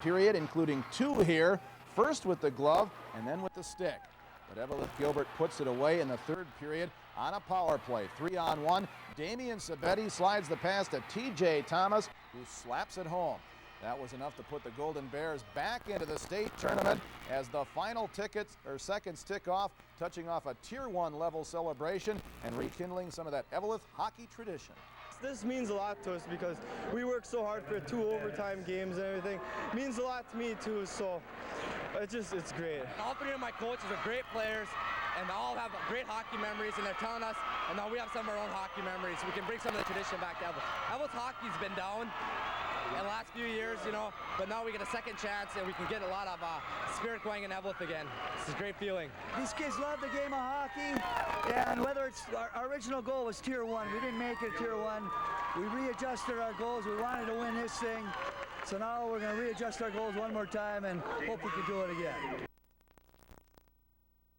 period, including 2 here, first with the glove and then with the stick. But Eveleth-Gilbert puts it away in the 3rd period on a power play. 3-on-1. Damian Sabetti slides the pass to TJ Thomas, who slaps it home. That was enough to put the Golden Bears back into the state tournament as the final seconds tick off, touching off a Tier 1 level celebration and rekindling some of that Eveleth hockey tradition. This means a lot to us because we work so hard for 2 overtime games and everything. It means a lot to me too, so it's great. All 3 of my coaches are great players, and they all have great hockey memories, and they're telling us, and now we have some of our own hockey memories. We can bring some of the tradition back to Eveleth. Eveleth hockey's been down in the last few years, you know, but now we get a second chance and we can get a lot of spirit going in Eveleth again. It's a great feeling. These kids love the game of hockey, and whether it's our original goal was Tier 1. We didn't make it Tier 1. We readjusted our goals. We wanted to win this thing. So now we're going to readjust our goals one more time and hope we can do it again.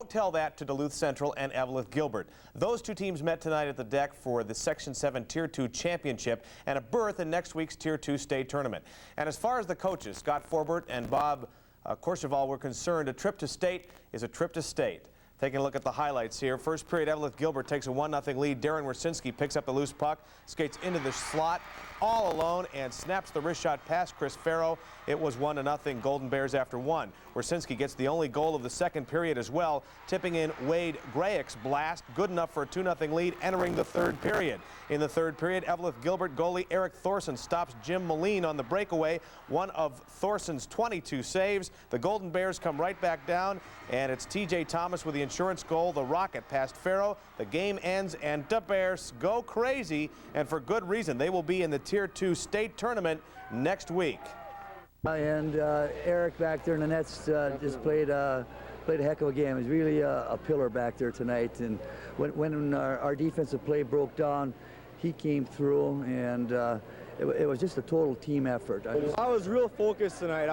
Tell that to Duluth Central and Eveleth-Gilbert. Those 2 teams met tonight at the deck for the Section 7 Tier 2 championship and a berth in next week's Tier 2 state tournament. And as far as the coaches, Scott Forbert and Bob Corcheval, were concerned, a trip to state is a trip to state. Taking a look at the highlights here. First period, Eveleth-Gilbert takes a 1-0 lead. Darren Wersinski picks up the loose puck, skates into the slot all alone, and snaps the wrist shot past Chris Farrow. It was 1-0 Golden Bears after 1. Wersinski gets the only goal of the second period as well, tipping in Wade Grayek's blast, good enough for a 2-0 lead entering the 3rd period. In the 3rd period, Eveleth-Gilbert goalie Eric Thorson stops Jim Moline on the breakaway, one of Thorson's 22 saves. The Golden Bears come right back down, and it's TJ Thomas with the insurance goal, the rocket past Farrow. The game ends, and the Bears go crazy, and for good reason. They will be in the Tier 2 state tournament next week. And Eric back there in the nets just played a heck of a game. He's really a pillar back there tonight. And when our defensive play broke down, he came through, and it was just a total team effort. I was real focused tonight.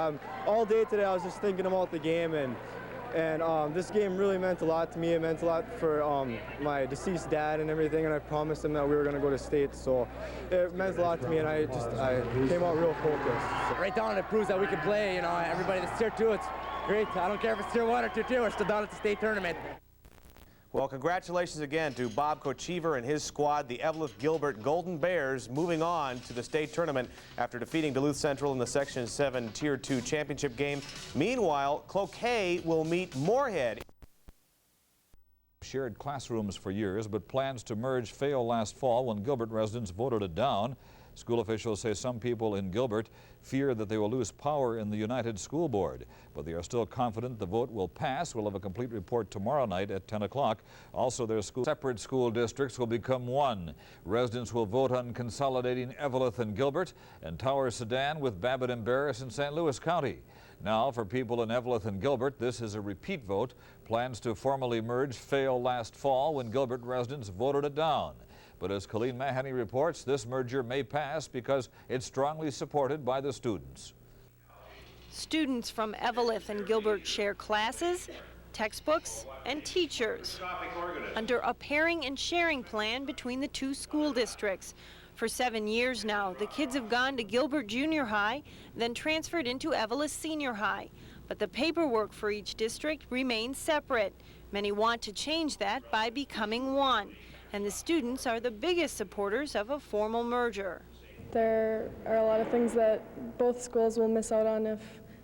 All day today I was just thinking about the game, and this game really meant a lot to me. It meant a lot for my deceased dad and everything, and I promised him that we were going to go to state, so it meant a lot to me, and I came out real focused. Right down, it proves that we can play, you know, everybody that's Tier 2, it's great. I don't care if it's Tier 1 or Tier 2, we're still down at the state tournament. Well, congratulations again to Bob Kochever and his squad, the Eveleth-Gilbert Golden Bears, moving on to the state tournament after defeating Duluth Central in the Section 7 Tier 2 championship game. Meanwhile, Cloquet will meet Moorhead. Shared classrooms for years, but plans to merge failed last fall when Gilbert residents voted it down. School officials say some people in Gilbert fear that they will lose power in the United School Board, but they are still confident the vote will pass. We'll have a complete report tomorrow night at 10 o'clock. Also, their separate school districts will become one. Residents will vote on consolidating Eveleth and Gilbert and Tower Sedan with Babbitt and Barris in St. Louis County. Now, for people in Eveleth and Gilbert, this is a repeat vote. Plans to formally merge failed last fall when Gilbert residents voted it down. But as Colleen Mahoney reports, this merger may pass because it's strongly supported by the students. Students from Eveleth and Gilbert share classes, textbooks, and teachers under a pairing and sharing plan between the 2 school districts. For 7 years now, the kids have gone to Gilbert Junior High, then transferred into Eveleth Senior High. But the paperwork for each district remains separate. Many want to change that by becoming one. And the students are the biggest supporters of a formal merger. There are a lot of things that both schools will miss out on if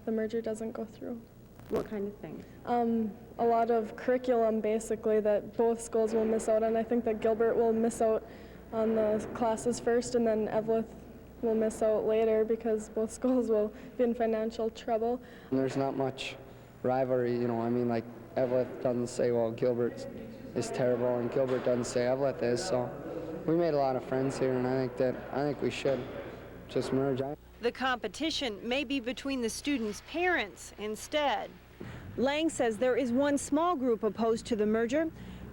the merger doesn't go through. What kind of things? A lot of curriculum, basically, that both schools will miss out on. I think that Gilbert will miss out on the classes first, and then Eveleth will miss out later because both schools will be in financial trouble. There's not much rivalry, you know. I mean, like, Eveleth doesn't say, well, Gilbert is terrible, and Gilbert doesn't say Eveleth is, so we made a lot of friends here, and I think we should just merge. The competition may be between the students' parents instead. Lang says there is one small group opposed to the merger,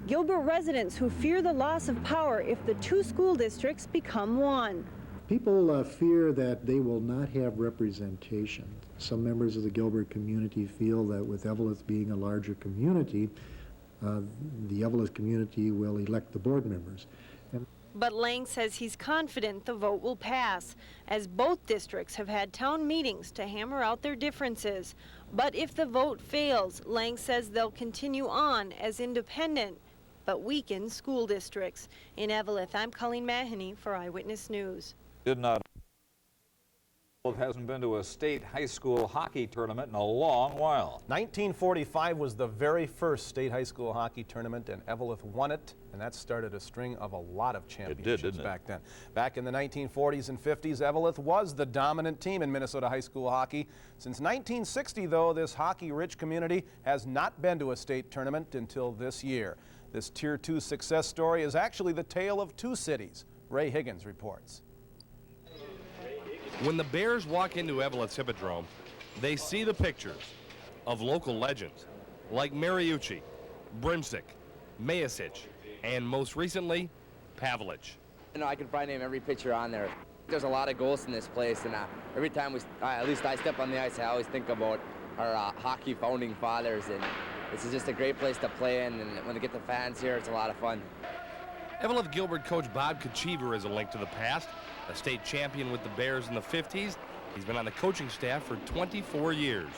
Gilbert residents who fear the loss of power if the 2 school districts become one. People fear that they will not have representation. Some members of the Gilbert community feel that with Eveleth being a larger community, the Eveleth community will elect the board members. And But Lang says he's confident the vote will pass, as both districts have had town meetings to hammer out their differences. But if the vote fails, Lang says they'll continue on as independent, but weaken school districts. In Eveleth, I'm Colleen Mahoney for Eyewitness News. Hasn't been to a state high school hockey tournament in a long while. 1945 was the very first state high school hockey tournament, and Eveleth won it, and that started a string of a lot of championships back then. Back in the 1940s and 50s, Eveleth was the dominant team in Minnesota high school hockey. Since 1960, though, this hockey-rich community has not been to a state tournament until this year. This Tier 2 success story is actually the tale of two cities. Ray Higgins reports. When the Bears walk into Eveleth's Hippodrome, they see the pictures of local legends like Mariucci, Brimsick, Mayasic, and most recently, Pavlich. You know, I could probably name every picture on there. There's a lot of ghosts in this place, and every time at least I step on the ice, I always think about our hockey founding fathers, and this is just a great place to play in, and when they get the fans here, it's a lot of fun. Eveleth-Gilbert coach Bob Kachiver is a link to the past. A state champion with the Bears in the 50s. He's been on the coaching staff for 24 years.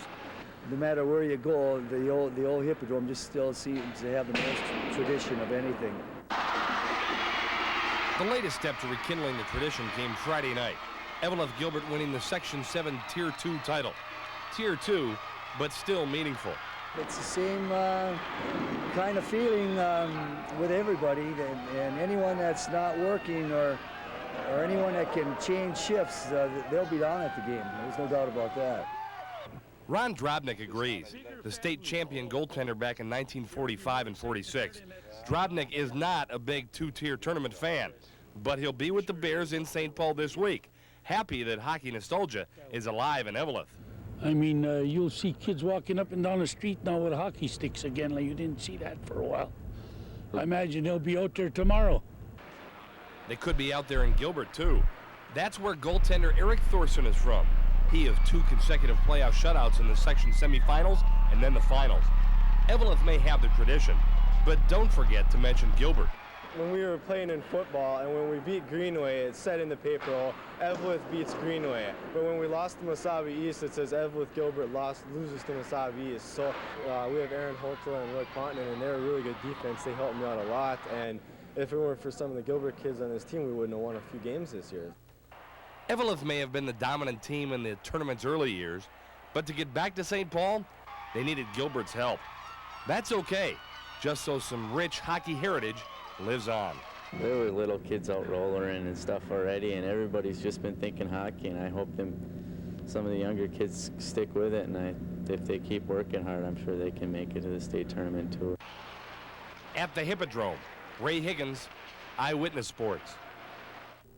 No matter where you go, the old Hippodrome just still seems to have the most tradition of anything. The latest step to rekindling the tradition came Friday night. Eveleth-Gilbert winning the Section 7 Tier 2 title. Tier 2, but still meaningful. It's the same kind of feeling with everybody, and anyone that's not working or anyone that can change shifts, they'll be down at the game. There's no doubt about that. Ron Drobnik agrees. The state champion goaltender back in 1945 and 46. Drobnik is not a big two-tier tournament fan, but he'll be with the Bears in St. Paul this week. Happy that hockey nostalgia is alive in Eveleth. I mean, you'll see kids walking up and down the street now with hockey sticks again, like you didn't see that for a while. I imagine they'll be out there tomorrow. They could be out there in Gilbert, too. That's where goaltender Eric Thorson is from. He has 2 consecutive playoff shutouts in the section semifinals and then the finals. Eveleth may have the tradition, but don't forget to mention Gilbert. When we were playing in football and when we beat Greenway, it said in the paper, oh, Eveleth beats Greenway. But when we lost to Mesabi East, it says Eveleth-Gilbert loses to Mesabi East. So we have Aaron Holtla and Roy Ponton, and they're a really good defense. They helped me out a lot. And if it weren't for some of the Gilbert kids on this team, we wouldn't have won a few games this year. Eveleth may have been the dominant team in the tournament's early years, but to get back to St. Paul, they needed Gilbert's help. That's okay, just so some rich hockey heritage lives on. There were little kids out rollering and stuff already, and everybody's just been thinking hockey, and I hope some of the younger kids stick with it, and if they keep working hard, I'm sure they can make it to the state tournament too. At the Hippodrome, Ray Higgins, Eyewitness Sports.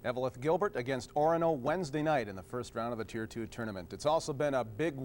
Eveleth-Gilbert against Orono Wednesday night in the first round of the Tier 2 tournament. It's also been a big